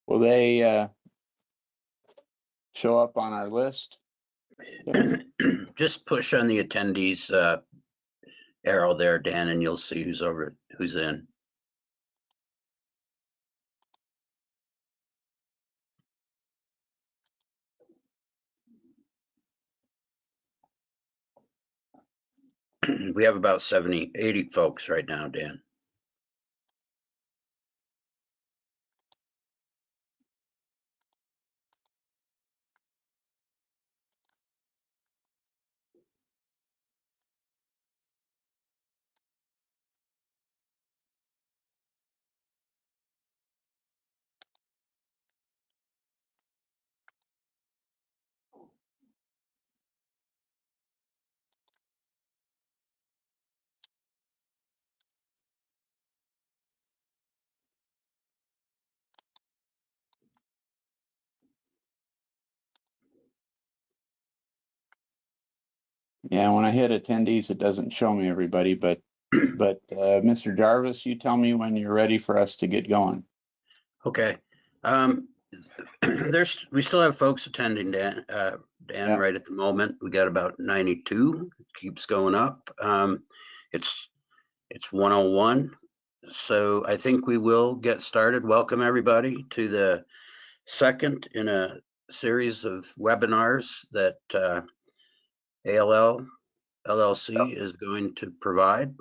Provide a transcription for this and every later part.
Will they show up on our list? Just push on the attendees arrow there, Dan, and you'll see who's in. We have about 80 folks right now, Dan. Yeah, when I hit attendees, it doesn't show me everybody, but Mr. Jarvis, you tell me when you're ready for us to get going. Okay. We still have folks attending, Dan, Yep. right at the moment. We got about 92. It keeps going up. It's 1:01. So I think we will get started. Welcome everybody to the second in a series of webinars that ALL LLC is going to provide.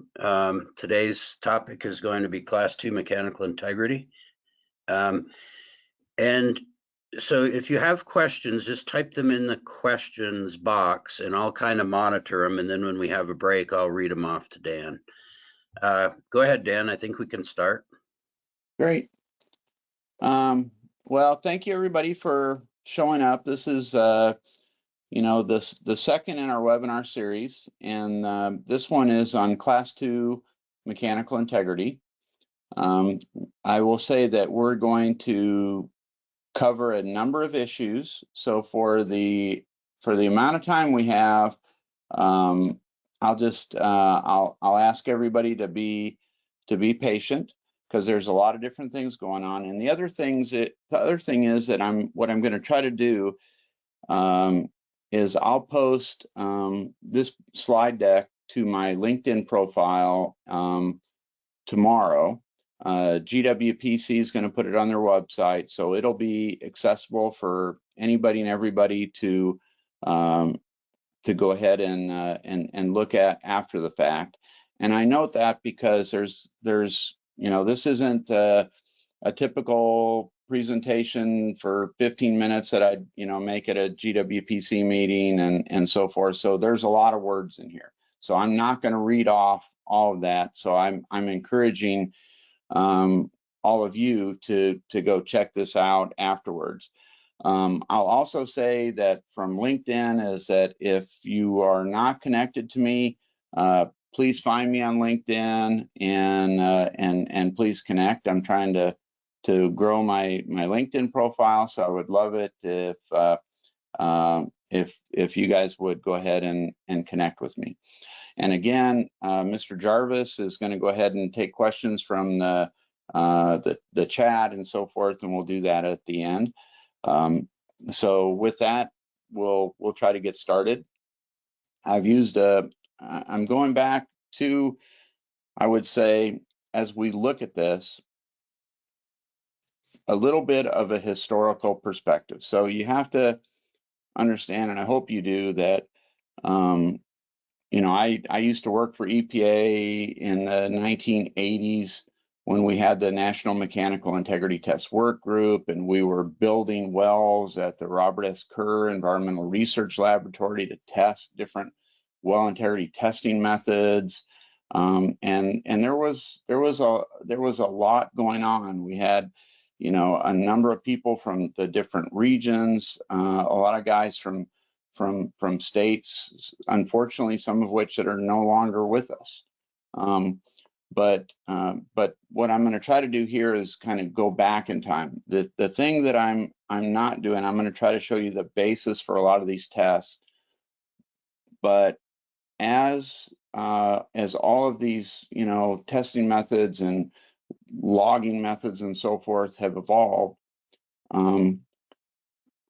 Today's topic is going to be Class 2 mechanical integrity. And so if you have questions, just type them in the questions box and I'll kind of monitor them. And then when we have a break, I'll read them off to Dan. Go ahead, Dan. I think we can start. Great. Well, thank you everybody for showing up. This is, the second in our webinar series, and this one is on Class 2 mechanical integrity. I will say that we're going to cover a number of issues. So for the amount of time we have, I'll ask everybody to be patient, because there's a lot of different things going on. And the other thing is that what I'm going to try to do is I'll post this slide deck to my LinkedIn profile tomorrow. GWPC is going to put it on their website, so it'll be accessible for anybody and everybody to go ahead and look at after the fact. And I note that because there's this isn't a typical presentation for 15 minutes that I'd make at a GWPC meeting and so forth. So there's a lot of words in here. So I'm not going to read off all of that. So I'm encouraging all of you to go check this out afterwards. I'll also say that from LinkedIn is that if you are not connected to me, please find me on LinkedIn and please connect. I'm trying to grow my LinkedIn profile, so I would love it if you guys would go ahead and connect with me. And again, Mr. Jarvis is going to go ahead and take questions from the chat and so forth, and we'll do that at the end. So with that, we'll try to get started. I'm going back to, I would say, as we look at this, a little bit of a historical perspective. So you have to understand, and I hope you do, that I used to work for EPA in the 1980s when we had the National Mechanical Integrity Test Work Group, and we were building wells at the Robert S. Kerr Environmental Research Laboratory to test different well integrity testing methods. And there was a lot going on. We had a number of people from the different regions, a lot of guys from states, unfortunately, some of which that are no longer with us. But what I'm going to try to do here is kind of go back in time. The thing that I'm not doing, I'm going to try to show you the basis for a lot of these tests. But as all of these testing methods and logging methods and so forth have evolved,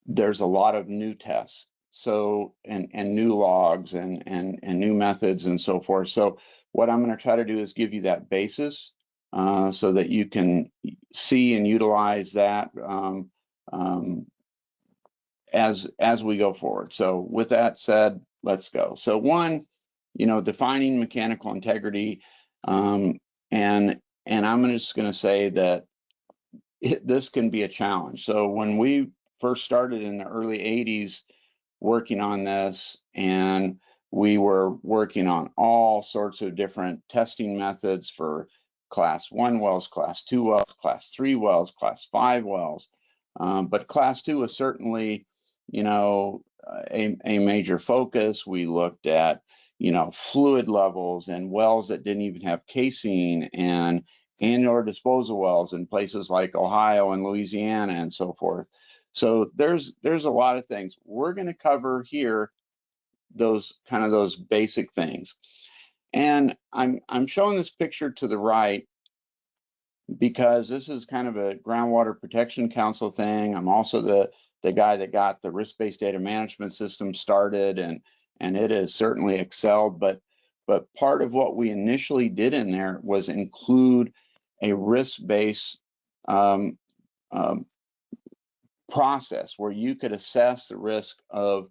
there's a lot of new tests. So, and new logs and new methods and so forth. So what I'm going to try to do is give you that basis so that you can see and utilize that as we go forward. So with that said, let's go. So one, defining mechanical integrity, and I'm just going to say that this can be a challenge. So when we first started in the early 80s working on this, and we were working on all sorts of different testing methods for class 1 wells, class 2 wells, class 3 wells, class 5 wells. But class 2 was certainly, a major focus. We looked at, fluid levels and wells that didn't even have casing, and annular disposal wells in places like Ohio and Louisiana and so forth. So there's a lot of things we're going to cover here, those basic things. And I'm showing this picture to the right because this is kind of a Groundwater Protection Council thing. I'm also the guy that got the risk-based data management system started, and it has certainly excelled. But part of what we initially did in there was include a risk-based process where you could assess the risk of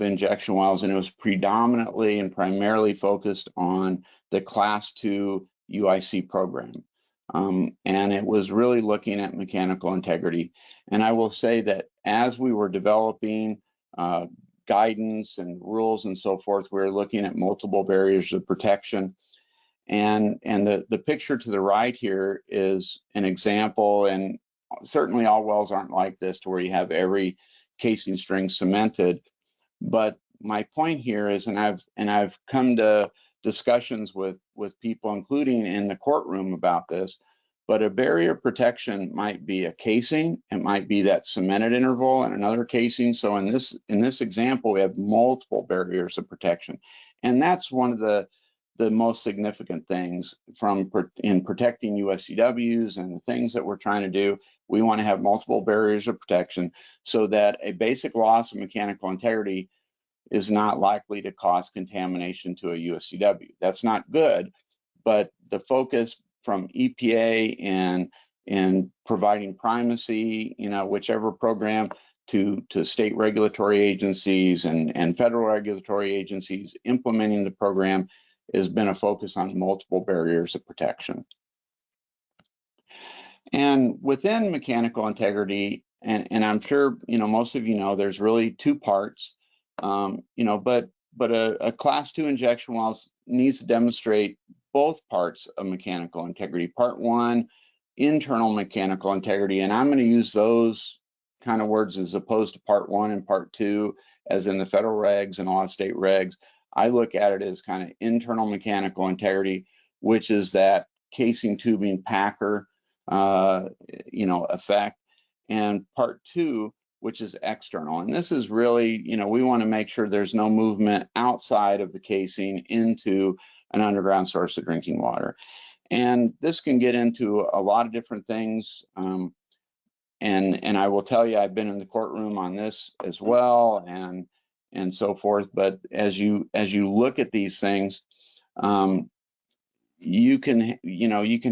injection wells, and it was predominantly and primarily focused on the class 2 UIC program. And it was really looking at mechanical integrity. And I will say that as we were developing guidance and rules and so forth, we were looking at multiple barriers of protection. And the picture to the right here is an example, and certainly all wells aren't like this to where you have every casing string cemented. But my point here is, and I've come to discussions with people, including in the courtroom, about this, but a barrier of protection might be a casing, it might be that cemented interval and another casing. So in this example, we have multiple barriers of protection. And that's one of the most significant things in protecting USCWs and the things that we're trying to do. We want to have multiple barriers of protection so that a basic loss of mechanical integrity is not likely to cause contamination to a USCW. That's not good, but the focus from EPA and providing primacy, whichever program, to state regulatory agencies and federal regulatory agencies implementing the program has been a focus on multiple barriers of protection. And within mechanical integrity, and I'm sure most of you know, there's really two parts, but a class 2 injection well needs to demonstrate both parts of mechanical integrity. Part 1, internal mechanical integrity, and I'm going to use those kind of words as opposed to part 1 and part 2, as in the federal regs and all state regs. I look at it as kind of internal mechanical integrity, which is that casing, tubing, packer, effect, and part 2, which is external. And this is really, we want to make sure there's no movement outside of the casing into an underground source of drinking water. And this can get into a lot of different things. And I will tell you, I've been in the courtroom on this as well, and so forth. But as you look at these things, you can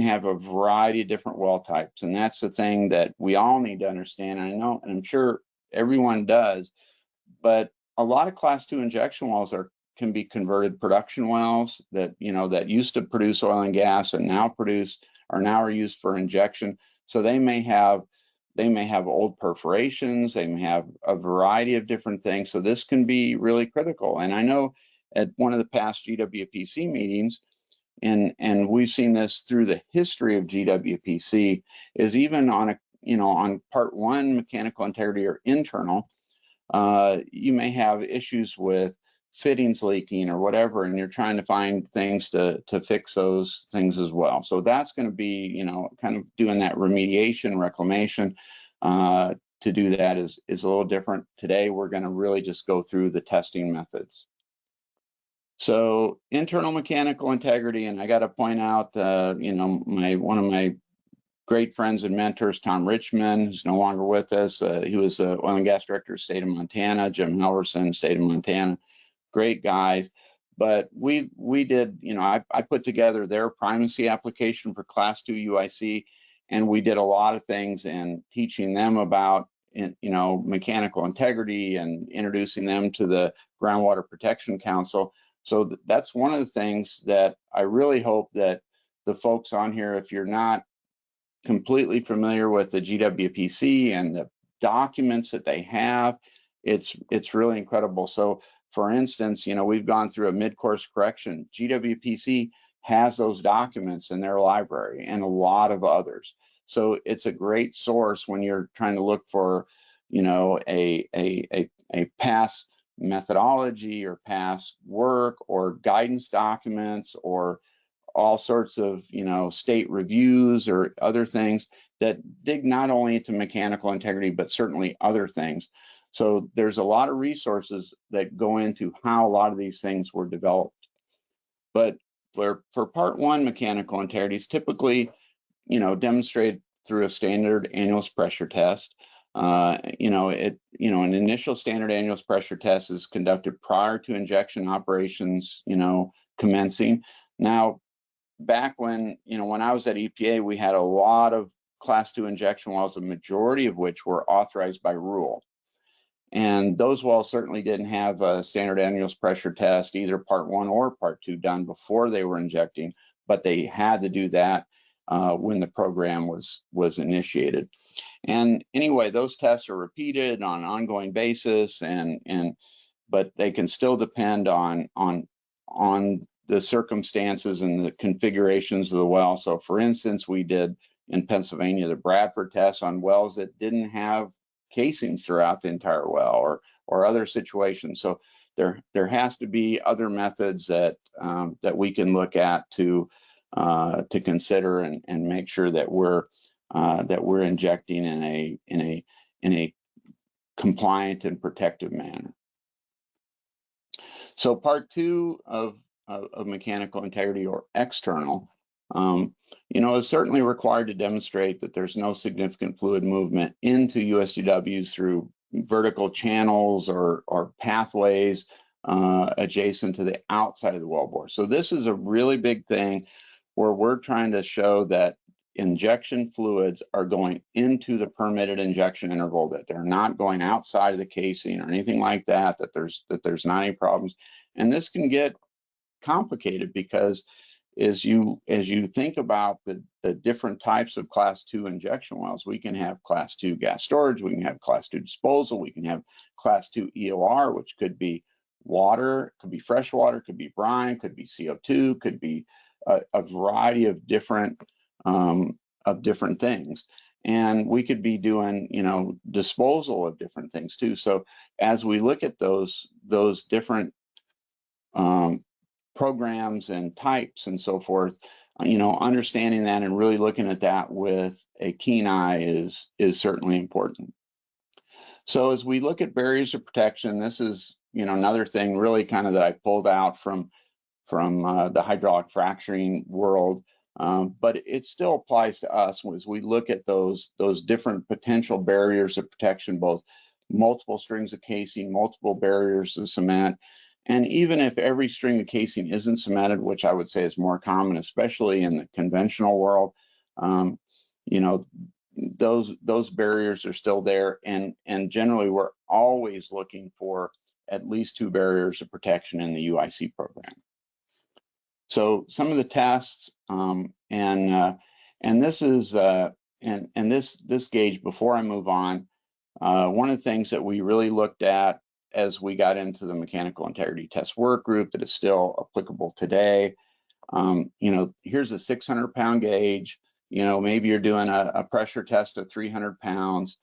have a variety of different well types, and that's the thing that we all need to understand. I know, and I'm sure everyone does, but a lot of class 2 injection wells can be converted production wells that that used to produce oil and gas and now are used for injection. So they may have old perforations, they may have a variety of different things. So this can be really critical. And I know at one of the past GWPC meetings, and we've seen this through the history of GWPC, is even on on part 1 mechanical integrity or internal, you may have issues with fittings leaking or whatever, and you're trying to find things to fix those things as well. So that's going to be, kind of doing that remediation, reclamation. To do that is a little different. Today, we're going to really just go through the testing methods. So internal mechanical integrity, and I got to point out, one of my great friends and mentors, Tom Richmond, who's no longer with us. He was the oil and gas director of the state of Montana, Jim Helverson, state of Montana, great guys. But we did, I put together their primacy application for Class 2 UIC, and we did a lot of things in teaching them about, mechanical integrity and introducing them to the Groundwater Protection Council. So that's one of the things that I really hope that the folks on here, if you're not completely familiar with the GWPC and the documents that they have, it's really incredible. So for instance, we've gone through a mid-course correction. GWPC has those documents in their library and a lot of others. So it's a great source when you're trying to look for, a past methodology or past work or guidance documents or all sorts of, state reviews or other things that dig not only into mechanical integrity, but certainly other things. So there's a lot of resources that go into how a lot of these things were developed. But for part one, mechanical integrity is typically, demonstrated through a standard annulus pressure test. An initial standard annulus pressure test is conducted prior to injection operations, commencing. Now, back when, when I was at EPA, we had a lot of Class 2 injection wells, the majority of which were authorized by rule. And those wells certainly didn't have a standard annulus pressure test, either part 1 or part 2 done before they were injecting, but they had to do that when the program was initiated. And anyway, those tests are repeated on an ongoing basis, but they can still depend on the circumstances and the configurations of the well. So for instance, we did in Pennsylvania the Bradford test on wells that didn't have casings throughout the entire well or other situations. So there has to be other methods that we can look at to consider and make sure that we're injecting in a compliant and protective manner. So part 2 of mechanical integrity, or external, is certainly required to demonstrate that there's no significant fluid movement into USGWs through vertical channels or pathways adjacent to the outside of the wellbore. So this is a really big thing where we're trying to show that injection fluids are going into the permitted injection interval, that they're not going outside of the casing or anything like that, that there's not any problems. And this can get complicated because as you think about the different types of Class 2 injection wells, we can have Class 2 gas storage, we can have Class 2 disposal, we can have Class 2 EOR, which could be water, could be fresh water, could be brine, could be CO2, could be a variety of different things. And we could be doing, disposal of different things too. So as we look at those different programs and types and so forth, understanding that and really looking at that with a keen eye is certainly important. So as we look at barriers of protection, this is, another thing really kind of that I pulled out from the hydraulic fracturing world. But it still applies to us as we look at those different potential barriers of protection, both multiple strings of casing, multiple barriers of cement. And even if every string of casing isn't cemented, which I would say is more common, especially in the conventional world, those barriers are still there. And generally, we're always looking for at least 2 barriers of protection in the UIC program. So some of the tests, and this is and this gauge, before I move on, one of the things that we really looked at as we got into the mechanical integrity test work group that is still applicable today, here's a 600-pound gauge. Maybe you're doing a pressure test of 300 pounds.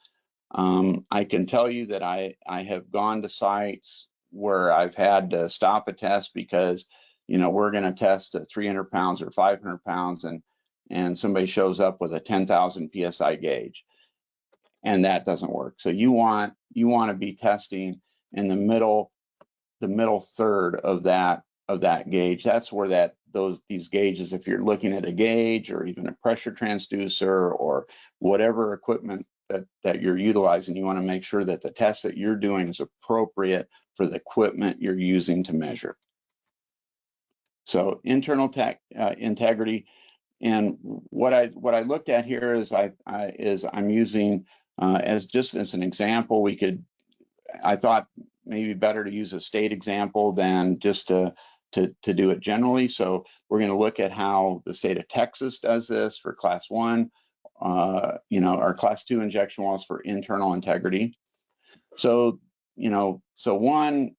I can tell you that I have gone to sites where I've had to stop a test because we're going to test at 300 pounds or 500 pounds, and somebody shows up with a 10,000 PSI gauge, and that doesn't work. So you want to be testing in the middle third of that of that gauge. That's where these gauges, if you're looking at a gauge or even a pressure transducer or whatever equipment that you're utilizing, you want to make sure that the test that you're doing is appropriate for the equipment you're using to measure. So internal integrity, and what I looked at here is I'm using as just as an example. I thought maybe better to use a state example than just to do it generally. So we're going to look at how the state of Texas does this for class 1, our class 2 injection wells for internal integrity. So, one,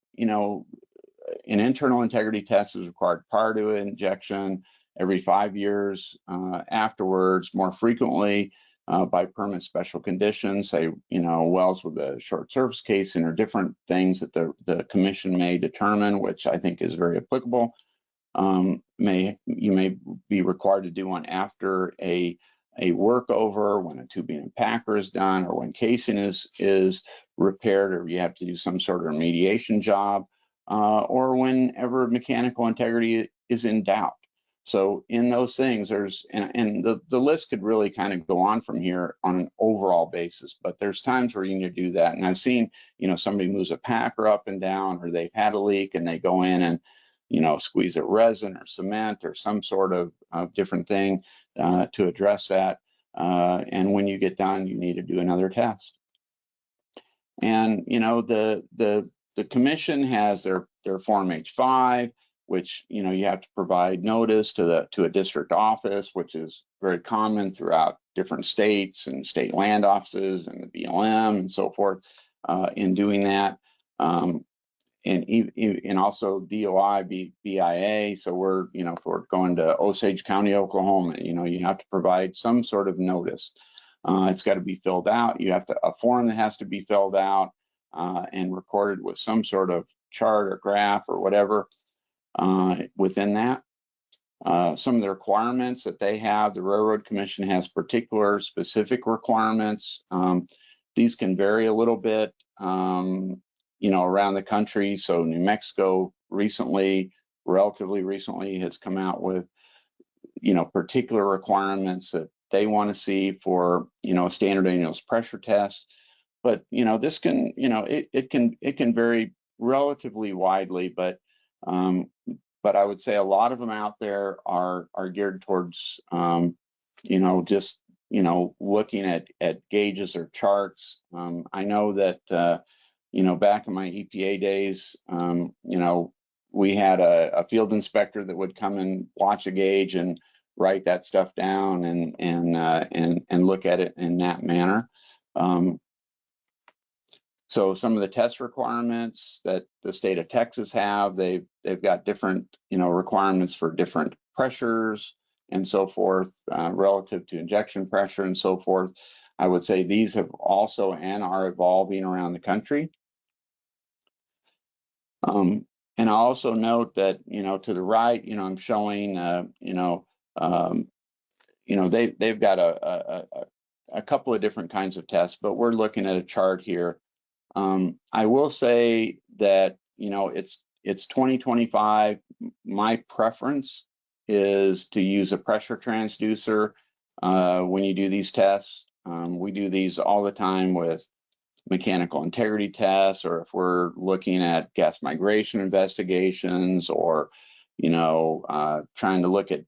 an internal integrity test is required prior to injection, every 5 years afterwards, more frequently by permit special conditions, say, wells with a short surface casing or different things that the commission may determine, which I think is very applicable. You may be required to do one after a workover, when a tubing and packer is done, or when casing is repaired, or you have to do some sort of remediation job, or whenever mechanical integrity is in doubt. So in those things, and the list could really kind of go on from here on an overall basis, but there's times where you need to do that. And I've seen, somebody moves a packer up and down, or they've had a leak and they go in and, squeeze a resin or cement or some sort of different thing to address that. And when you get done, you need to do another test. And, the commission has their Form H5, which, you have to provide notice to a district office, which is very common throughout different states and state land offices and the BLM and so forth in doing that. And also DOI, BIA. So we're, if we're going to Osage County, Oklahoma, you have to provide some sort of notice. It's got to be filled out. You have a form that has to be filled out and recorded with some sort of chart or graph or whatever within that. Some of the requirements that they have, the Railroad Commission has particular specific requirements. These can vary a little bit, around the country. So New Mexico relatively recently has come out with, particular requirements that they want to see for, a standard annual pressure test. But, this can, it can vary relatively widely, but I would say a lot of them out there are geared towards, just, looking at gauges or charts. I know that, back in my EPA days, we had a field inspector that would come and watch a gauge and write that stuff down and look at it in that manner. So some of the test requirements that the state of Texas have, they've got different, requirements for different pressures and so forth, relative to injection pressure and so forth. I would say these have also and are evolving around the country. And I'll also note that, to the right, I'm showing, they've got a couple of different kinds of tests, but we're looking at a chart here. I will say that, it's 2025. My preference is to use a pressure transducer when you do these tests. We do these all the time with mechanical integrity tests, or if we're looking at gas migration investigations, or trying to look at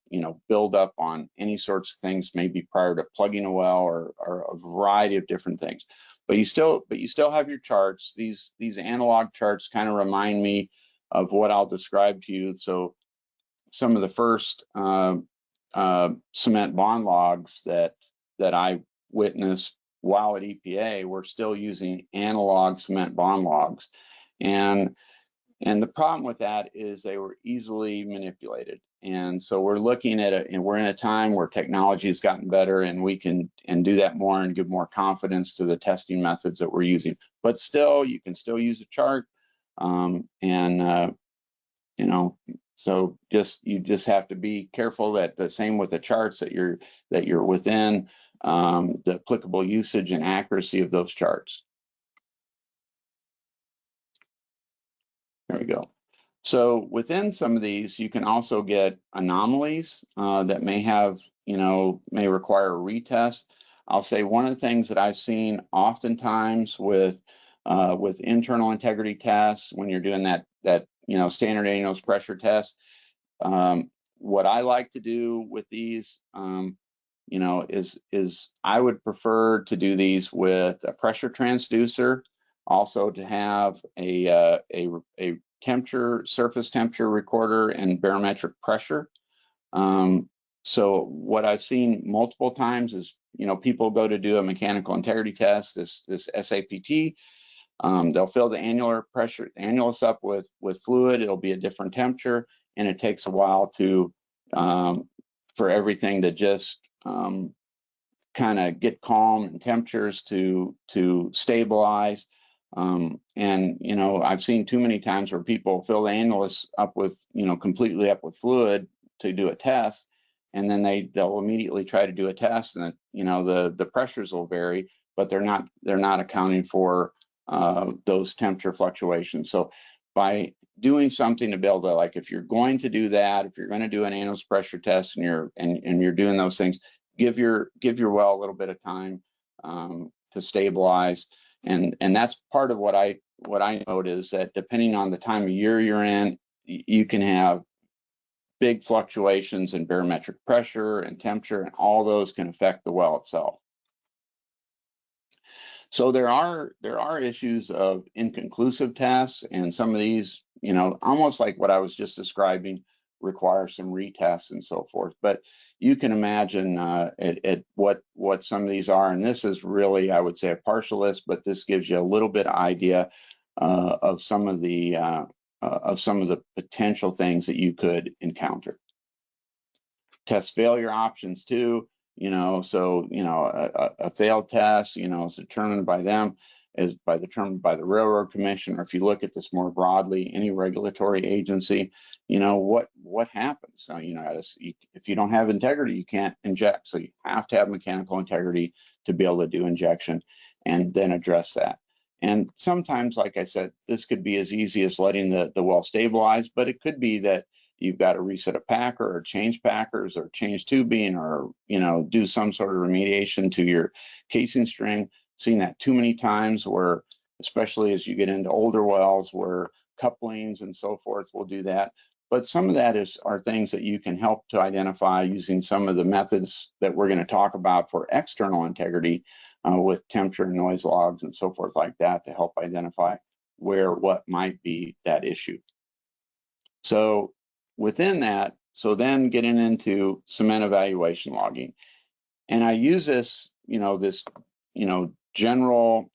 build up on any sorts of things maybe prior to plugging a well, or a variety of different things. But you still have your charts. These analog charts kind of remind me of what I'll describe to you. So some of the first cement bond logs that I witnessed while at EPA, we're still using analog cement bond logs. And the problem with that is they were easily manipulated. And so we're looking at it, and we're in a time where technology has gotten better, and we can do that more and give more confidence to the testing methods that we're using. But still, you can still use a chart. So you just have to be careful that the same with the charts, that you're within the applicable usage and accuracy of those charts. There we go. So within some of these, you can also get anomalies that may have, may require a retest. I'll say one of the things that I've seen oftentimes with internal integrity tests, when you're doing that standard annulus pressure test, what I like to do with these, is I would prefer to do these with a pressure transducer, also to have a surface temperature recorder and barometric pressure. So what I've seen multiple times is, people go to do a mechanical integrity test, this SAPT. They'll fill the annulus up with fluid. It'll be a different temperature, and it takes a while to for everything to just kind of get calm and temperatures to stabilize. And I've seen too many times where people fill the annulus up with completely up with fluid to do a test, and then they'll immediately try to do a test, and the pressures will vary, but they're not accounting for those temperature fluctuations. So by doing something to be able to, like, if you're going to do that, if you're going to do an annulus pressure test and you're doing those things, give your well a little bit of time to stabilize. And that's part of what I note is that depending on the time of year you're in, you can have big fluctuations in barometric pressure and temperature, and all those can affect the well itself. So there are issues of inconclusive tests, and some of these, almost like what I was just describing, require some retests and so forth. But you can imagine what some of these are, and this is really, I would say, a partial list, but this gives you a little bit of idea of some of the potential things that you could encounter. Test failure options too. A failed test, is determined by them, determined by the Railroad Commission, or if you look at this more broadly, any regulatory agency, what happens? So, if you don't have integrity, you can't inject. So you have to have mechanical integrity to be able to do injection and then address that. And sometimes, like I said, this could be as easy as letting the well stabilize, but it could be that you've got to reset a packer or change packers or change tubing or, do some sort of remediation to your casing string. Seen that too many times where, especially as you get into older wells, where couplings and so forth will do that. But some of that are things that you can help to identify using some of the methods that we're going to talk about for external integrity with temperature and noise logs and so forth like that, to help identify what might be that issue. So within that, then getting into cement evaluation logging. And I use this, general,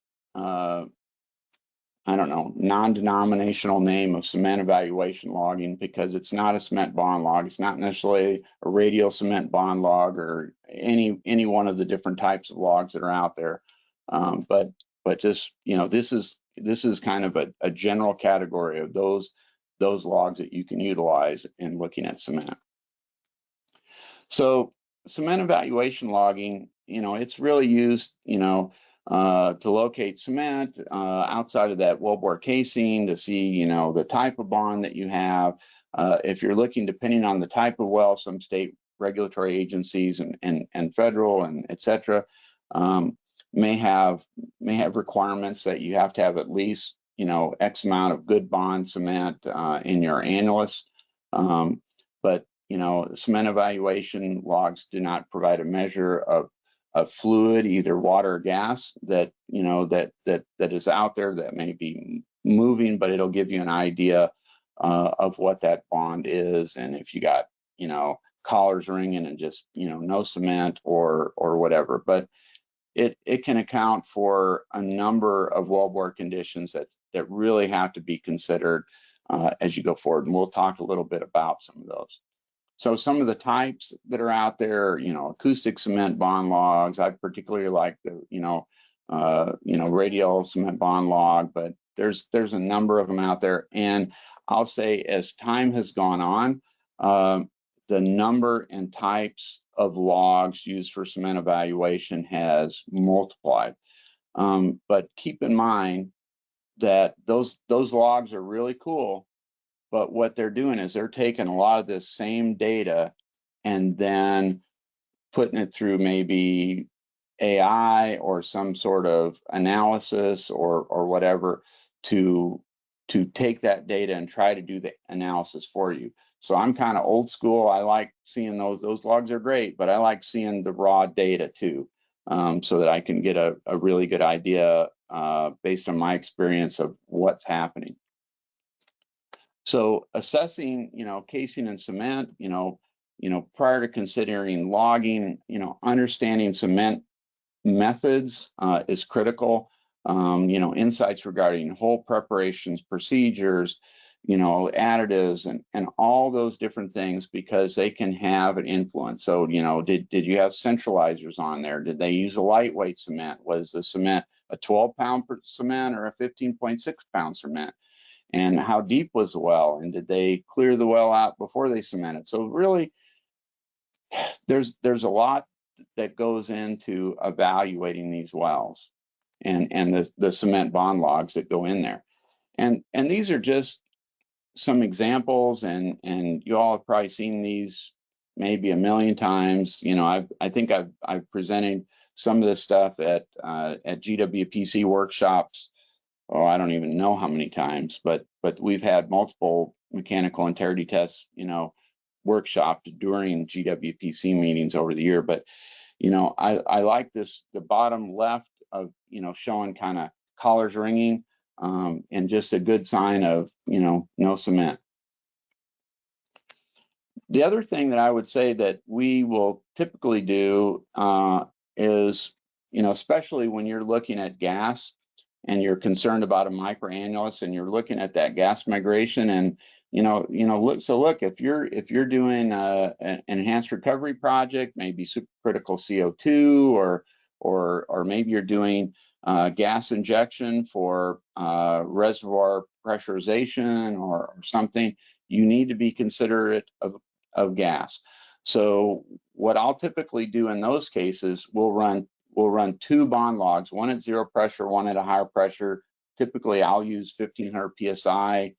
non-denominational name of cement evaluation logging, because it's not a cement bond log. It's not necessarily a radial cement bond log or any one of the different types of logs that are out there. But just, this is kind of a general category of those logs that you can utilize in looking at cement. So cement evaluation logging, it's really used, to locate cement outside of that wellbore casing, to see, the type of bond that you have. If you're looking, depending on the type of well, some state regulatory agencies and federal and et cetera, may have requirements that you have to have at least, X amount of good bond cement in your annulus. But cement evaluation logs do not provide a measure of fluid, either water or gas, that that is out there that may be moving, but it'll give you an idea of what that bond is, and if you got collars ringing and just no cement or whatever. But it can account for a number of wellbore conditions that really have to be considered as you go forward, and we'll talk a little bit about some of those. So some of the types that are out there, acoustic cement bond logs. I particularly like the radial cement bond log, but there's a number of them out there. And I'll say, as time has gone on, the number and types of logs used for cement evaluation has multiplied. But keep in mind that those logs are really cool, But what they're doing is they're taking a lot of this same data and then putting it through maybe AI or some sort of analysis or whatever to take that data and try to do the analysis for you. So I'm kind of old school. I like seeing those logs are great, but I like seeing the raw data too, so that I can get a really good idea based on my experience of what's happening. So assessing, casing and cement, prior to considering logging, understanding cement methods is critical. Insights regarding hole preparations, procedures, additives, and all those different things, because they can have an influence. So, did you have centralizers on there? Did they use a lightweight cement? Was the cement a 12-pound cement or a 15.6-pound cement? And how deep was the well? And did they clear the well out before they cemented? So really, there's a lot that goes into evaluating these wells and the cement bond logs that go in there. And these are just some examples, and you all have probably seen these maybe a million times. I think I've presented some of this stuff at GWPC workshops. Oh, I don't even know how many times, but we've had multiple mechanical integrity tests, workshopped during GWPC meetings over the year. But I like this, the bottom left of showing kind of collars ringing, and just a good sign of no cement. The other thing that I would say that we will typically do is, especially when you're looking at gas and you're concerned about a microannulus and you're looking at that gas migration, and look, if you're doing an enhanced recovery project, maybe supercritical CO2, or maybe you're doing gas injection for reservoir pressurization or something, you need to be considerate of gas. So what I'll typically do in those cases, we'll run two bond logs, one at zero pressure, one at a higher pressure. Typically, I'll use 1500 psi,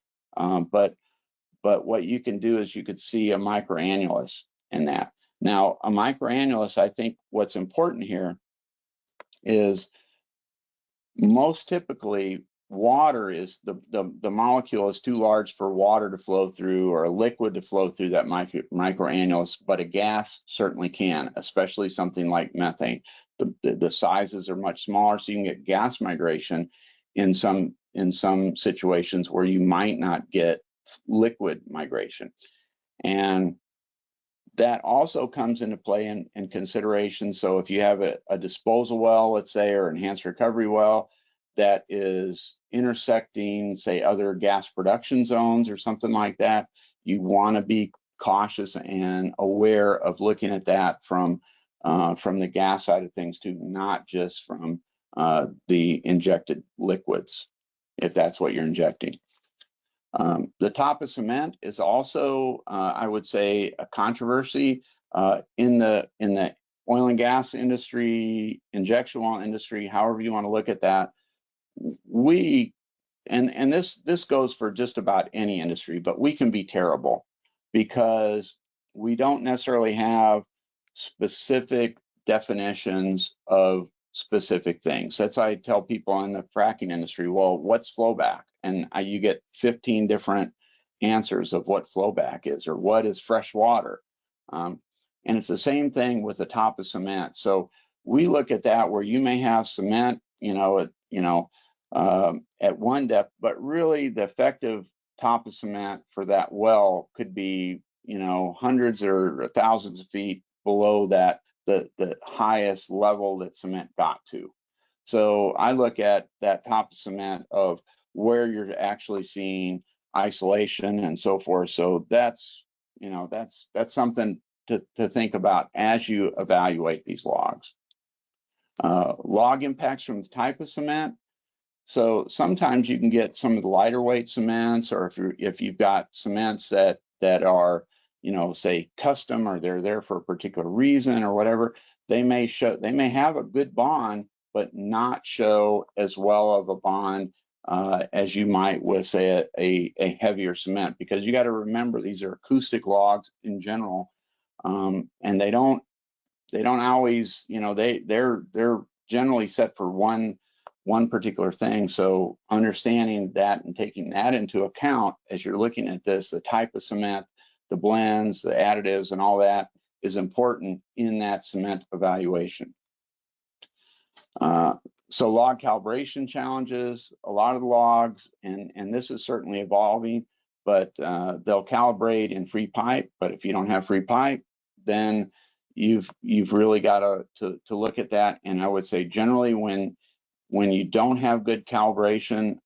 but what you can do is you could see a microannulus in that. Now, a microannulus, I think what's important here is most typically water is the molecule is too large for water to flow through or a liquid to flow through that microannulus, but a gas certainly can, especially something like methane. The sizes are much smaller, so you can get gas migration in some situations where you might not get liquid migration. And that also comes into play in consideration. So if you have a disposal well, let's say, or enhanced recovery well that is intersecting, say, other gas production zones or something like that, you want to be cautious and aware of looking at that from the gas side of things too, not just from the injected liquids, if that's what you're injecting. The top of cement is also, I would say, a controversy in the oil and gas industry, injection well industry, however you want to look at that. And this goes for just about any industry, but we can be terrible because we don't necessarily have specific definitions of specific things. That's why I tell people in the fracking industry, well, what's flowback? And you get 15 different answers of what flowback is or what is fresh water. And it's the same thing with the top of cement. So we look at that where you may have cement, at one depth, but really the effective top of cement for that well could be, hundreds or thousands of feet below that, the highest level that cement got to. So I look at that top of cement of where you're actually seeing isolation and so forth. So that's something to think about as you evaluate these logs. Log impacts from the type of cement. So sometimes you can get some of the lighter weight cements, or if you've got cements that are, say custom, or they're there for a particular reason or whatever, they may have a good bond, but not show as well of a bond as you might with, say, a heavier cement, because you got to remember these are acoustic logs in general, and they don't always, you know, they're generally set for one particular thing. So understanding that and taking that into account as you're looking at this, the type of cement, the blends, the additives, and all that is important in that cement evaluation. So log calibration challenges, a lot of the logs, and this is certainly evolving, but they'll calibrate in free pipe. But if you don't have free pipe, then you've really got to look at that. And I would say generally when you don't have good calibration,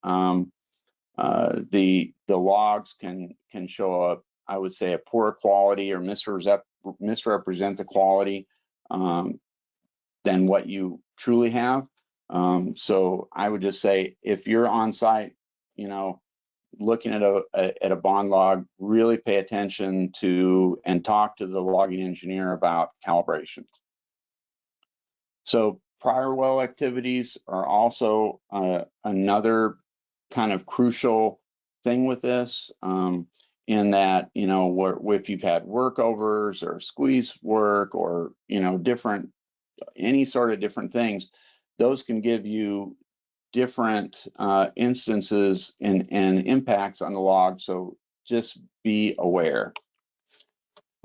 the logs can show I would say a poor quality or misrepresent the quality than what you truly have. So I would just say if you're on site, you know, looking at a bond log, really pay attention to and talk to the logging engineer about calibration. So prior well activities are also another kind of crucial thing with this, in that, you know, if you've had workovers or squeeze work or, you know, any sort of different things, those can give you different instances and impacts on the log. So just be aware.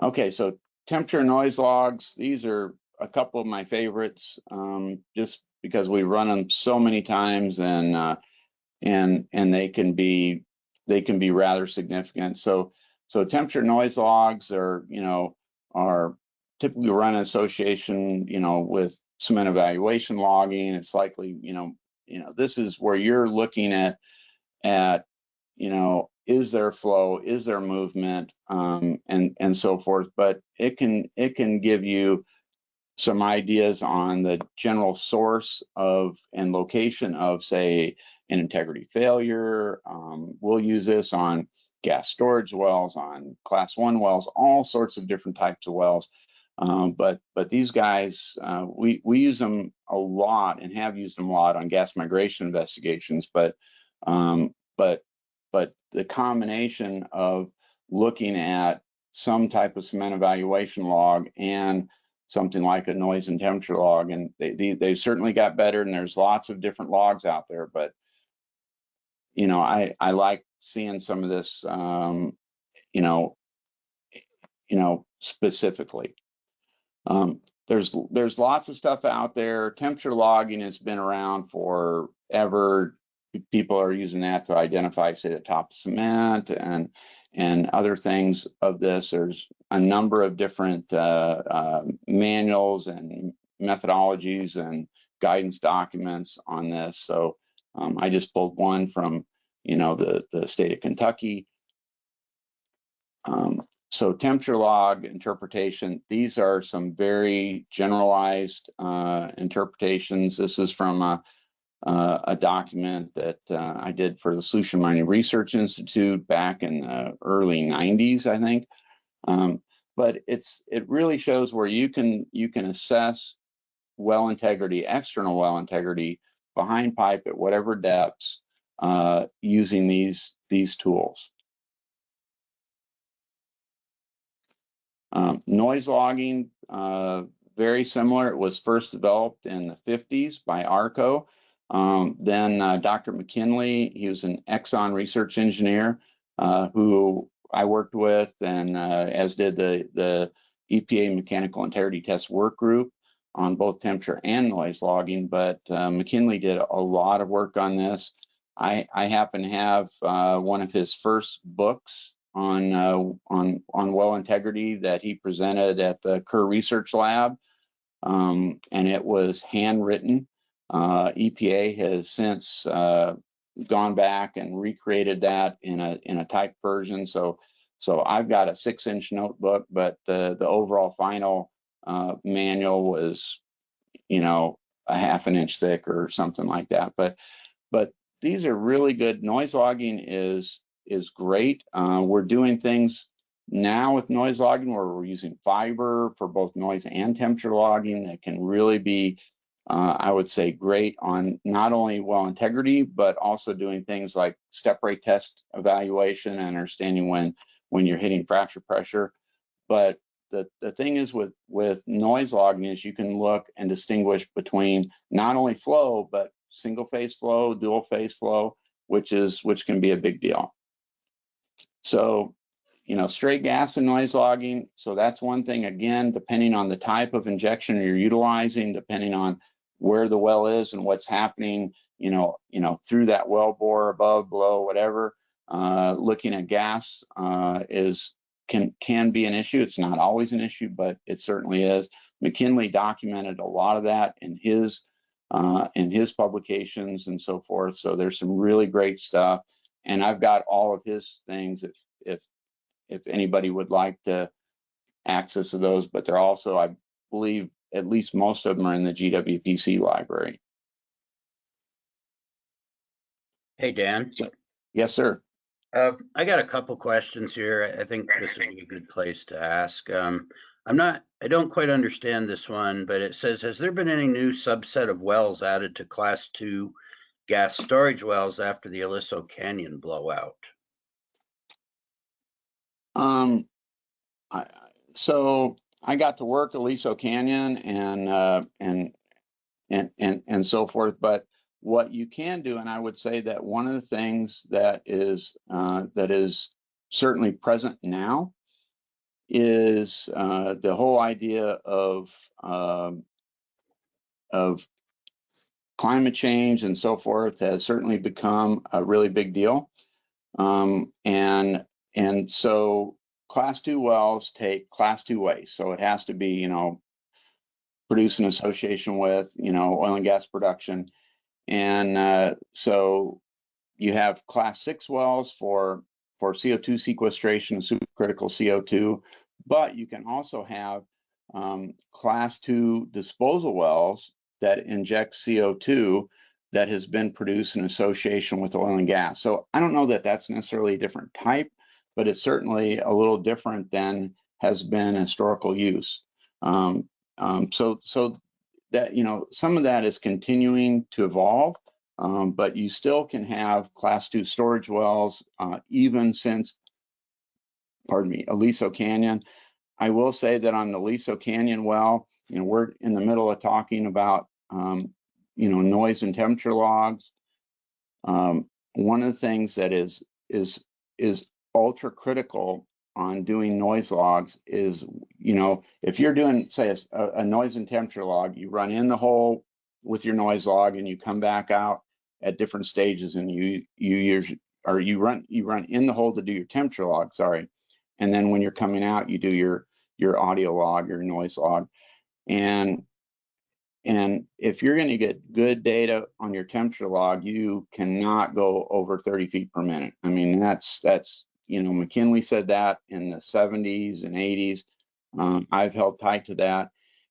Okay, so temperature and noise logs, these are a couple of my favorites, just because we run them so many times, and they can be rather significant. So temperature noise logs are typically run in association, you know, with cement evaluation logging. It's likely, you know, this is where you're looking at you know, is there flow, is there movement, and so forth. But it can give you some ideas on the general source of and location of, say, an integrity failure. We'll use this on gas storage wells, on class 1 wells, all sorts of different types of wells. But these guys, we use them a lot and have used them a lot on gas migration investigations. But the combination of looking at some type of cement evaluation log and something like a noise and temperature log, and they've certainly got better, and there's lots of different logs out there. But you know, I like seeing some of this, you know, specifically. There's lots of stuff out there. Temperature logging has been around forever. People are using that to identify, say, the top of cement and other things of this. There's a number of different manuals and methodologies and guidance documents on this. So I just pulled one from, you know, the state of Kentucky. So temperature log interpretation, these are some very generalized interpretations. This is from a document that I did for the Solution Mining Research Institute back in the early 90s, I think. But it really shows where you can assess well integrity, external well integrity behind pipe at whatever depths using these tools. Noise logging, very similar. It was first developed in the 50s by ARCO. Then Dr. McKinley, he was an Exxon research engineer who I worked with, and as did the EPA Mechanical Integrity Test Work Group on both temperature and noise logging. But McKinley did a lot of work on this. I happen to have one of his first books on well integrity that he presented at the Kerr Research Lab, and it was handwritten. EPA has since gone back and recreated that in a typed version. So I've got a 6-inch notebook, but the overall final manual was, you know, a 1/2 inch thick or something like that. But these are really good. Noise logging is great. We're doing things now with noise logging where we're using fiber for both noise and temperature logging that can really be I would say great on not only well integrity, but also doing things like step rate test evaluation and understanding when you're hitting fracture pressure. But the thing is with noise logging is you can look and distinguish between not only flow, but single phase flow, dual phase flow, which can be a big deal. So, you know, straight gas and noise logging. So that's one thing, again, depending on the type of injection you're utilizing, depending on where the well is and what's happening, you know, through that well bore, above, below, whatever. Looking at gas can be an issue. It's not always an issue, but it certainly is. McKinley documented a lot of that in his publications and so forth. So there's some really great stuff, and I've got all of his things if anybody would like to access to those. But they're also, I believe, at least most of them are in the GWPC library. Hey, Dan. Yes, sir. I got a couple questions here. I think this would be a good place to ask. I don't quite understand this one, but it says, has there been any new subset of wells added to Class 2 gas storage wells after the Aliso Canyon blowout? So I got to work Aliso Canyon and so forth, but what you can do, and I would say that one of the things that is certainly present now is the whole idea of climate change and so forth has certainly become a really big deal, and so Class 2 wells take Class 2 waste, so it has to be, you know, produced in association with, you know, oil and gas production. And so you have Class 6 wells for CO2 sequestration, supercritical CO2, but you can also have Class 2 disposal wells that inject CO2 that has been produced in association with oil and gas. So I don't know that that's necessarily a different type, but it's certainly a little different than has been historical use. So that, you know, some of that is continuing to evolve, but you still can have Class 2 storage wells even since, pardon me, Aliso Canyon. I will say that on the Aliso Canyon well, you know, we're in the middle of talking about, you know, noise and temperature logs. One of the things that is ultra critical on doing noise logs is, you know, if you're doing, say, a noise and temperature log, you run in the hole with your noise log and you come back out at different stages, and you run in the hole to do your temperature log, sorry, and then when you're coming out, you do your audio log, your noise log, and if you're going to get good data on your temperature log, you cannot go over 30 feet per minute. I mean, that's, you know, McKinley said that in the 70s and 80s. I've held tight to that.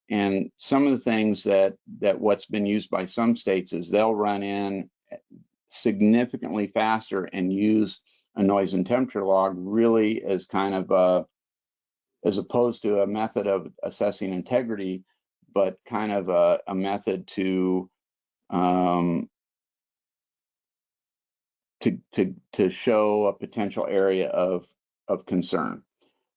And some of the things that what's been used by some states is they'll run in significantly faster and use a noise and temperature log really as kind of as opposed to a method of assessing integrity, but kind of a method to show a potential area of concern.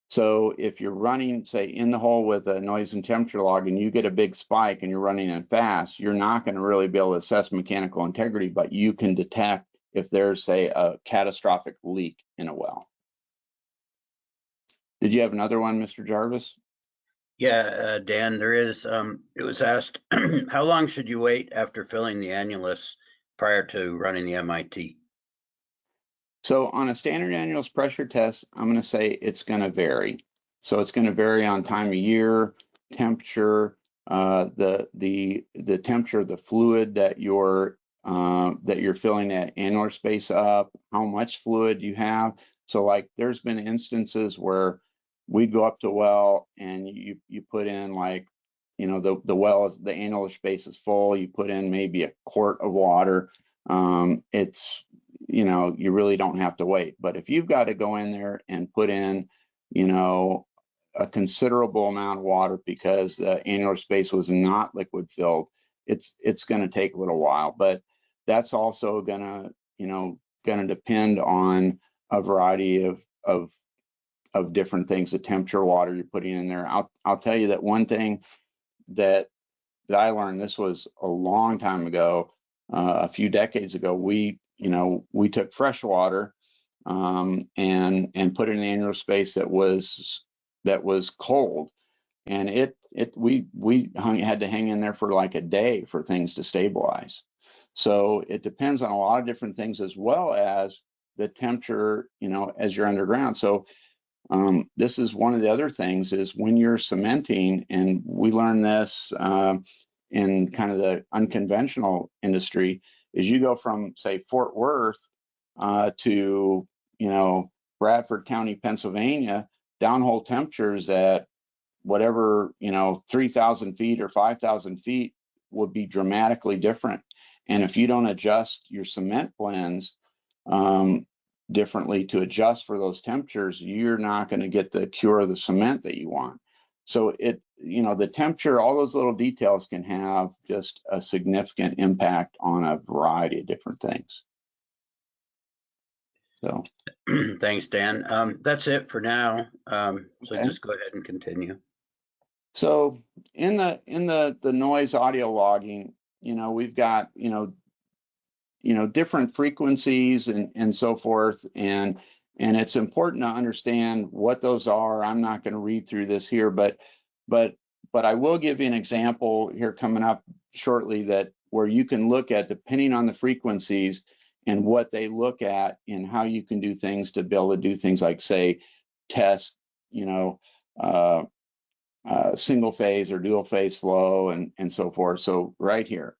So if you're running, say, in the hole with a noise and temperature log and you get a big spike and you're running in fast, you're not going to really be able to assess mechanical integrity, but you can detect if there's, say, a catastrophic leak in a well. Did you have another one, Mr. Jarvis? Yeah, Dan, there is. It was asked, how long should you wait after filling the annulus prior to running the MIT? So on a standard annulus pressure test, I'm going to say it's going to vary. So it's going to vary on time of year, temperature, the temperature of the fluid that you're filling that annular space up, how much fluid you have. So like there's been instances where we'd go up to a well and you put in, like, you know, the well is, the annular space is full, you put in maybe a quart of water. It's, you know, you really don't have to wait. But if you've got to go in there and put in, you know, a considerable amount of water because the annular space was not liquid filled, it's going to take a little while, but that's also going to, going to depend on a variety of different things, the temperature of water you're putting in there. I'll tell you that one thing that I learned, this was a long time ago, a few decades ago, we took fresh water and put it in the annular space that was cold, and we had to hang in there for like a day for things to stabilize. So it depends on a lot of different things, as well as the temperature, as you're underground. So this is one of the other things, is when you're cementing, and we learned this in kind of the unconventional industry, is you go from, say, Fort Worth to, Bradford County, Pennsylvania, downhole temperatures at whatever, 3,000 feet or 5,000 feet would be dramatically different. And if you don't adjust your cement blends differently to adjust for those temperatures, you're not going to get the cure of the cement that you want. So the temperature, all those little details can have just a significant impact on a variety of different things. So thanks, Dan. That's it for now. So okay. just go ahead and continue. So in the noise audio logging, we've got different frequencies and so forth, and it's important to understand what those are. I'm not going to read through this here, but I will give you an example here coming up shortly, that where you can look at, depending on the frequencies and what they look at, and how you can do things to be able to do things like, say, test single phase or dual phase flow and so forth. So right here.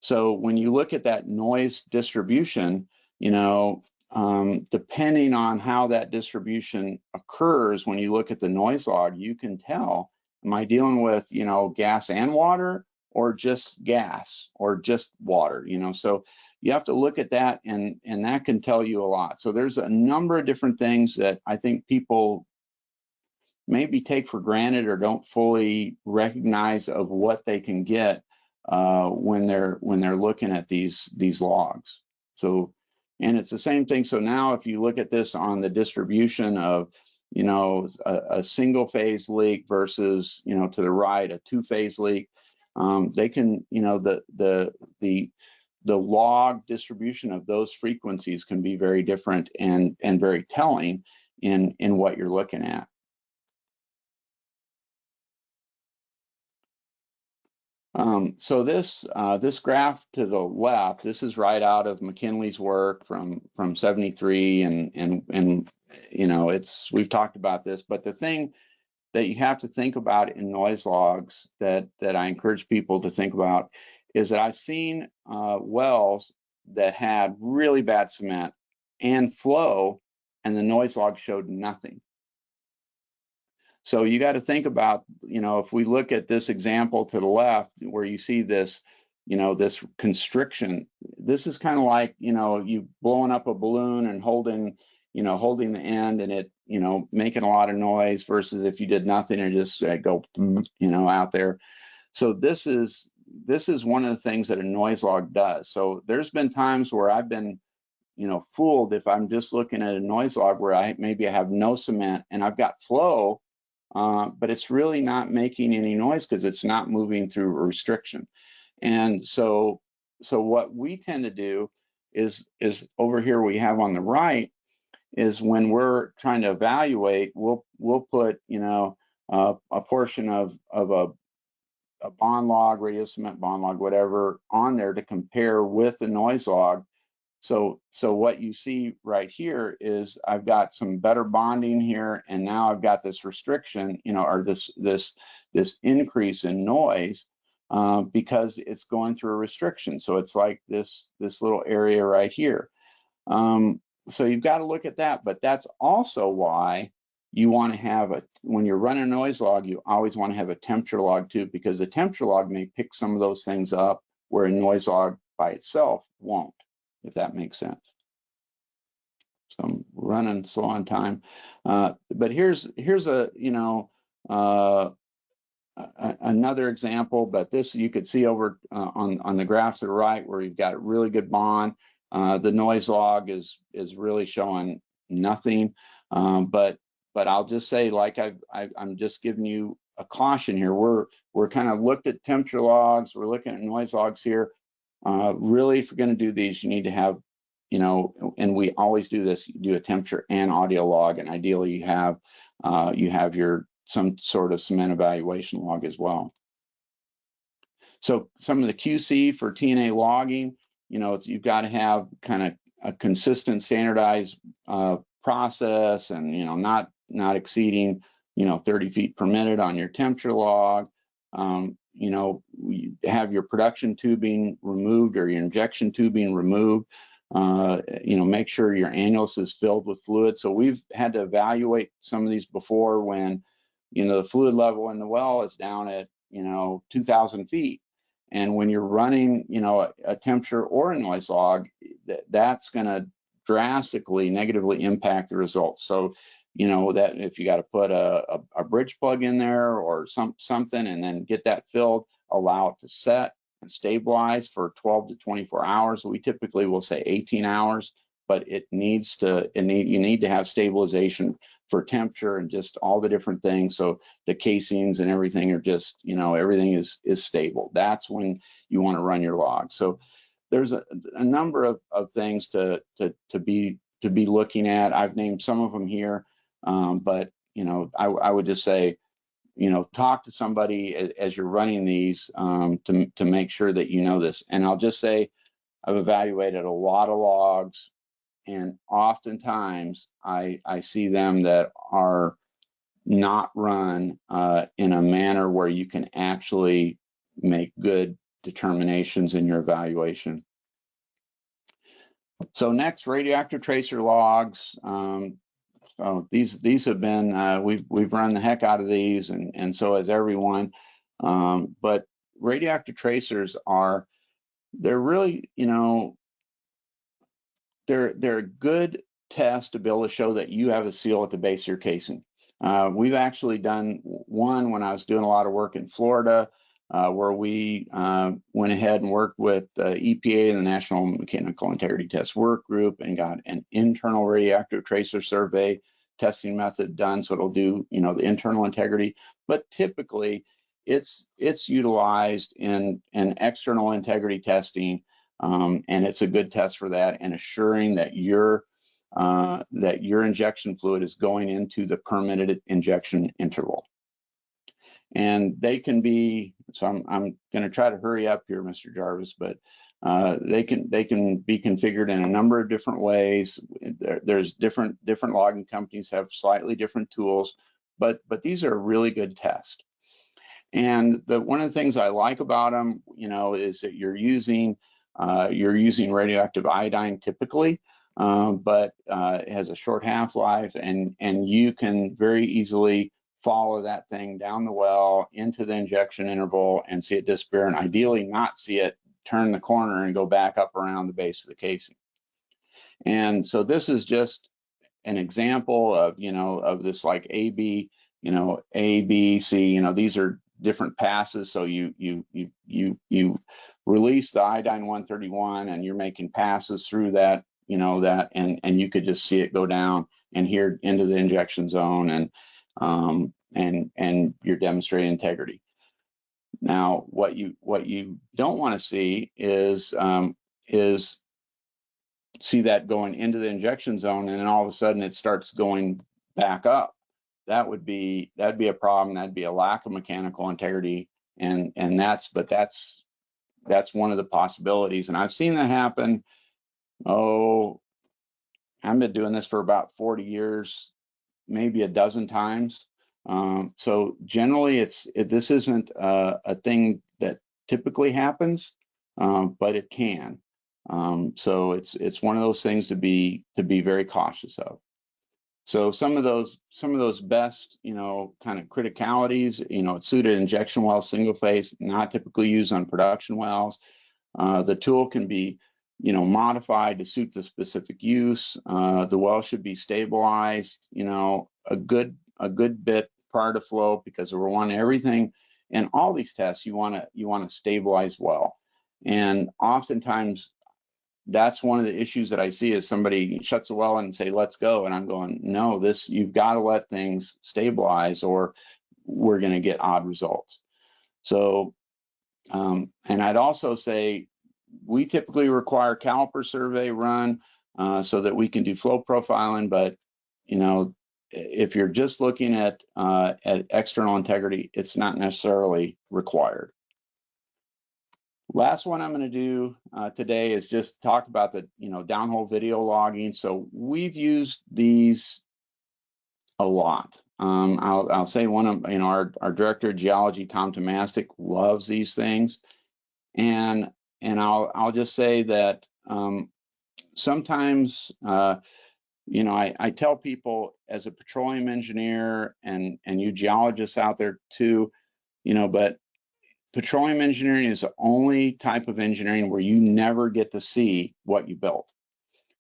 So when you look at that noise distribution, depending on how that distribution occurs, when you look at the noise log, you can tell, am I dealing with, gas and water, or just gas, or just water, so you have to look at that, and that can tell you a lot. So there's a number of different things that I think people maybe take for granted or don't fully recognize of what they can get when they're looking at these logs. So, and it's the same thing. So now if you look at this on the distribution of, a single phase leak versus, to the right, a two-phase leak, they can, the log distribution of those frequencies can be very different and very telling in what you're looking at. So this graph to the left, this is right out of McKinley's work from 73, and we've talked about this, but the thing that you have to think about in noise logs that I encourage people to think about is that I've seen wells that had really bad cement and flow, and the noise log showed nothing. So you got to think about, if we look at this example to the left, where you see this, this constriction, this is kind of like, you blowing up a balloon and holding the end, and it, making a lot of noise, versus if you did nothing and just go, out there. So this is one of the things that a noise log does. So there's been times where I've been, fooled if I'm just looking at a noise log where maybe I have no cement and I've got flow, but it's really not making any noise because it's not moving through a restriction. And so what we tend to do is over here we have on the right, is when we're trying to evaluate, we'll put a portion of a bond log, radial cement bond log, whatever, on there to compare with the noise log. So what you see right here is I've got some better bonding here, and now I've got this restriction, or this increase in noise because it's going through a restriction. So it's like this little area right here. So you've got to look at that, but that's also why you want to have when you're running a noise log, you always want to have a temperature log too, because the temperature log may pick some of those things up where a noise log by itself won't, if that makes sense. So I'm running slow on time, but here's a another example, but this you could see over on the graphs to the right where you've got a really good bond. The noise log is really showing nothing, but I'll just say, like I'm just giving you a caution here. We're kind of looked at temperature logs, we're looking at noise logs here. Really, if you're going to do these, you need to have, you know, and we always do this, you do a temperature and audio log, and ideally you have your some sort of cement evaluation log as well. So some of the QC for TNA logging, you know, you've got to have kind of a consistent, standardized process, and, you know, not exceeding, you know, 30 feet per minute on your temperature log. You know, you have your production tubing removed or your injection tubing removed. You know, make sure your annulus is filled with fluid. So we've had to evaluate some of these before when, you know, the fluid level in the well is down at, you know, 2,000 feet. And when you're running, you know, a temperature or a noise log, that's going to drastically negatively impact the results. So, you know, that if you got to put a bridge plug in there or something and then get that filled, allow it to set and stabilize for 12 to 24 hours. We typically will say 18 hours, but you need to have stabilization for temperature and just all the different things. So the casings and everything are just, you know, everything is stable. That's when you want to run your log. So there's a number of things to be looking at. I've named some of them here, but, you know, I would just say, you know, talk to somebody as you're running these to make sure that you know this. And I'll just say, I've evaluated a lot of logs, and oftentimes I see them that are not run in a manner where you can actually make good determinations in your evaluation. So next, radioactive tracer logs. So these have been we've run the heck out of these, and so has everyone. But radioactive tracers they're really, you know, they're a good test to be able to show that you have a seal at the base of your casing. We've actually done one when I was doing a lot of work in Florida, where we went ahead and worked with EPA and the National Mechanical Integrity Test Work Group and got an internal radioactive tracer survey testing method done. So it'll do, you know, the internal integrity, but typically it's utilized in external integrity testing. And it's a good test for that, and assuring that your injection fluid is going into the permitted injection interval. And they can be, so I'm going to try to hurry up here, Mr. Jarvis, but they can be configured in a number of different ways. There's different logging companies have slightly different tools, but these are a really good test. And one of the things I like about them, you know, is that you're using radioactive iodine typically, but it has a short half-life, and you can very easily follow that thing down the well into the injection interval and see it disappear, and ideally not see it turn the corner and go back up around the base of the casing. And so this is just an example of, you know, of this, like A, B, you know, A, B, C, you know, these are different passes. So you release the iodine 131 and you're making passes through that, you know, that, and you could just see it go down and here into the injection zone, and you're demonstrating integrity. Now, what you don't want to see is see that going into the injection zone, and then all of a sudden it starts going back up. That'd be a problem. That'd be a lack of mechanical integrity, and that's one of the possibilities. And I've seen that happen. Oh, I've been doing this for about 40 years, maybe a dozen times. So generally, this isn't a thing that typically happens, but it can. So it's one of those things to be very cautious of. So some of those best, you know, kind of criticalities, you know, it's suited injection wells, single phase, not typically used on production wells. The tool can be, you know, modified to suit the specific use. The well should be stabilized, you know, a good bit prior to flow, because we want everything in all these tests, you want to stabilize well. And oftentimes that's one of the issues that I see is somebody shuts a well and say, let's go. And I'm going, no, you've got to let things stabilize or we're going to get odd results. So, and I'd also say we typically require caliper survey run so that we can do flow profiling. But, you know, if you're just looking at external integrity, it's not necessarily required. Last one I'm going to do today is just talk about the downhole video logging. So we've used these a lot. I'll say one of our director of geology, Tom Tomasik, loves these things, and I'll just say that sometimes I tell people as a petroleum engineer and you geologists out there too, but petroleum engineering is the only type of engineering where you never get to see what you built.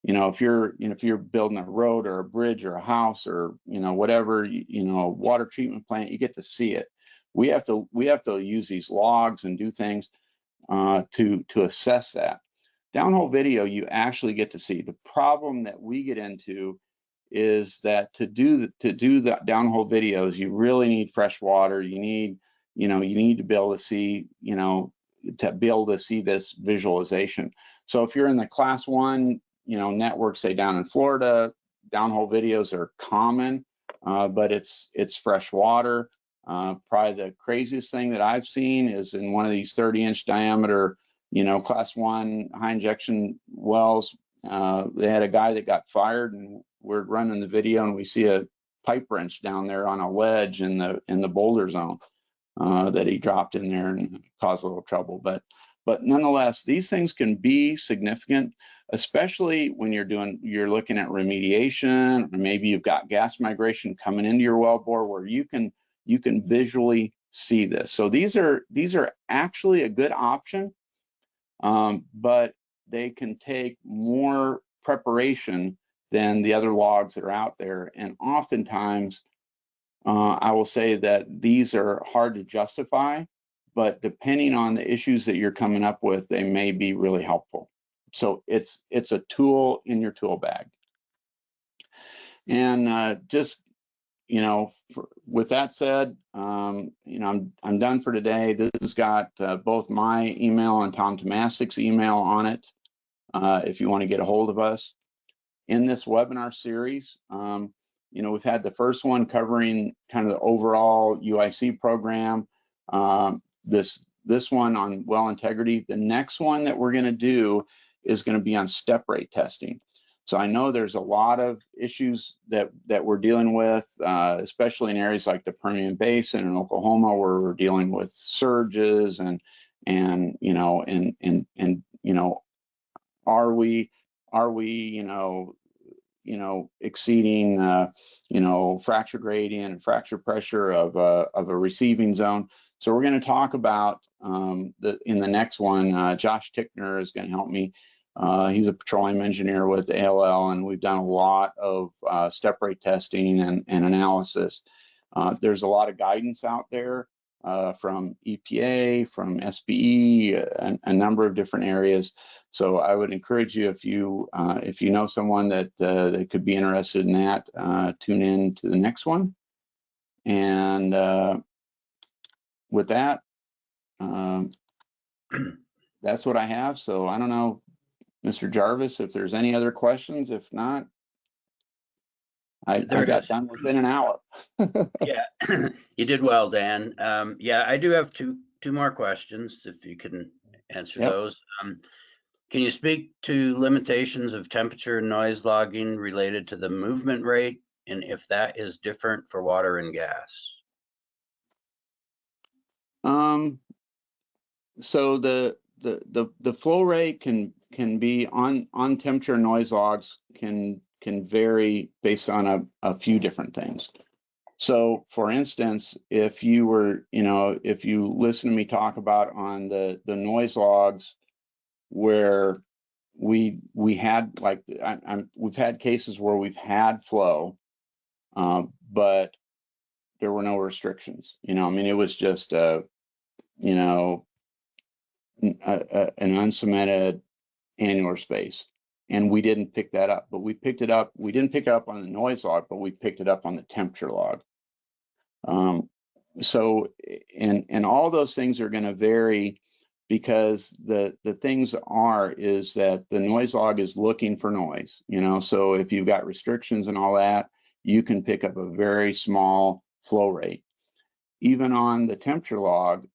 If you're building a road or a bridge or a house or whatever, a water treatment plant, you get to see it. We have to use these logs and do things to assess that. Downhole video, you actually get to see. The problem that we get into is that to do the downhole videos, you really need fresh water. You need to be able to see, this visualization. So if you're in the class 1, network, say down in Florida, downhole videos are common, but it's fresh water. Probably the craziest thing that I've seen is in one of these 30-inch diameter, class 1 high injection wells. They had a guy that got fired, and we're running the video, and we see a pipe wrench down there on a ledge in the boulder zone that he dropped in there and caused a little trouble. But nonetheless, these things can be significant, especially when you're looking at remediation, or maybe you've got gas migration coming into your wellbore where you can visually see this. So these are actually a good option, but they can take more preparation than the other logs that are out there. And oftentimes, I will say that these are hard to justify, but depending on the issues that you're coming up with, they may be really helpful. So it's a tool in your tool bag. And just with that said, I'm done for today. This has got both my email and Tom Tomasik's email on it. If you want to get a hold of us in this webinar series, we've had the first one covering kind of the overall UIC program. This one on well integrity. The next one that we're going to do is going to be on step rate testing. So I know there's a lot of issues that we're dealing with, especially in areas like the Permian Basin in Oklahoma, where we're dealing with surges and are we exceeding fracture gradient and fracture pressure of a receiving zone. So we're going to talk about in the next one. Josh Tickner is going to help me. He's a petroleum engineer with ALL, and we've done a lot of step rate testing and analysis. There's a lot of guidance out there from EPA, from SBE, a number of different areas. So I would encourage you, if you know someone that could be interested in that, tune in to the next one. And with that, that's what I have. So I don't know, Mr. Jarvis, if there's any other questions. If not, I got done within an hour. Yeah, you did well, Dan. Yeah, I do have two more questions, if you can answer those. Can you speak to limitations of temperature and noise logging related to the movement rate, and if that is different for water and gas? So the flow rate can be on temperature and noise logs can vary based on a few different things. So for instance, if you listen to me talk about on the noise logs where we had we've had cases where we've had flow, but there were no restrictions. I mean, it was just you know, an uncemented annular space. And we didn't pick that up, but we picked it up. We didn't pick it up on the noise log, but we picked it up on the temperature log. So, and all those things are going to vary, because the things is that the noise log is looking for noise, you know, so if you've got restrictions and all that, you can pick up a very small flow rate. Even on the temperature log,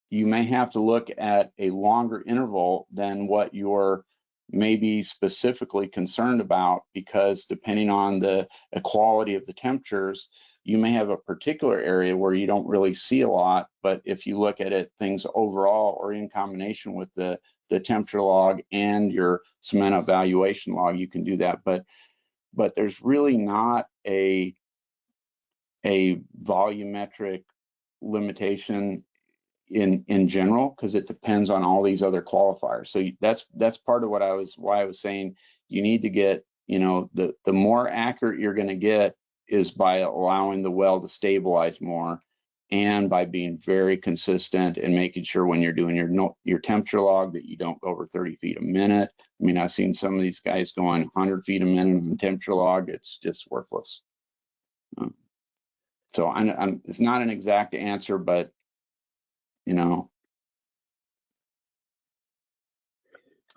you may have to look at a longer interval than what you're maybe specifically concerned about, because depending on the quality of the temperatures, you may have a particular area where you don't really see a lot, but if you look at it, things overall or in combination with the temperature log and your cement evaluation log, you can do that. But there's really not a volumetric limitation in general, because it depends on all these other qualifiers. So that's part of why I was saying you need to get, you know, the more accurate you're going to get is by allowing the well to stabilize more, and by being very consistent and making sure when you're doing your temperature log that you don't go over 30 feet a minute. I mean, I've seen some of these guys going 100 feet a minute on temperature log. It's just worthless. So it's not an exact answer, but you know.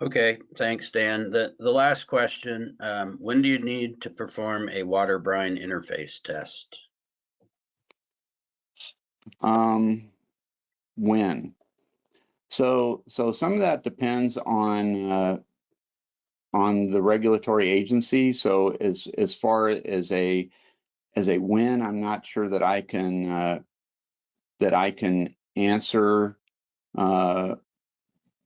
Okay, thanks, Dan. The last question, when do you need to perform a water brine interface test? When? So some of that depends on the regulatory agency. So as far as a when, I'm not sure that I can answer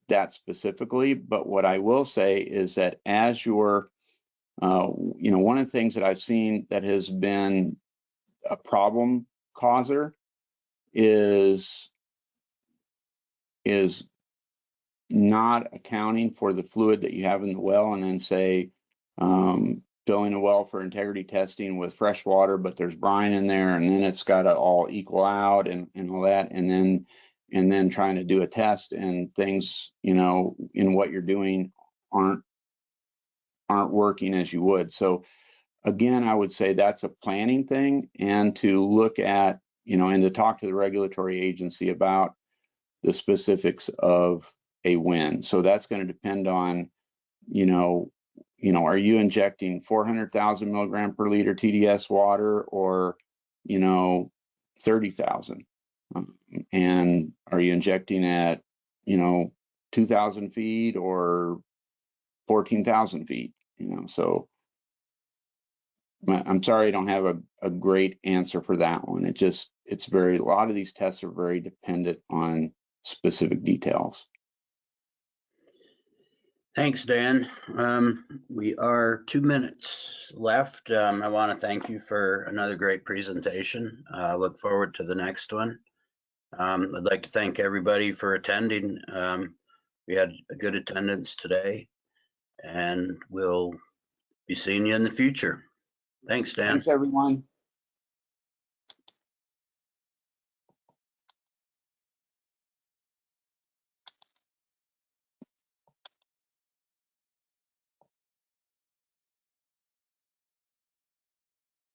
that specifically. But what I will say is that as you're, you know, one of the things that I've seen that has been a problem causer is not accounting for the fluid that you have in the well, and then say filling a well for integrity testing with fresh water, but there's brine in there, and then it's got to all equal out and all that, and then trying to do a test, and things, you know, in what you're doing aren't working as you would. So again, I would say that's a planning thing, and to look at, you know, and to talk to the regulatory agency about the specifics of a win. So that's going to depend on, you know, are you injecting 400,000 milligram per liter TDS water, or, you know, 30,000? And are you injecting at, you know, 2,000 feet or 14,000 feet? You know, so I'm sorry I don't have a great answer for that one. It's a lot of these tests are very dependent on specific details. Thanks, Dan. We are 2 minutes left. I want to thank you for another great presentation. Look forward to the next one. I'd like to thank everybody for attending. We had a good attendance today, and we'll be seeing you in the future. Thanks, Dan. Thanks, everyone.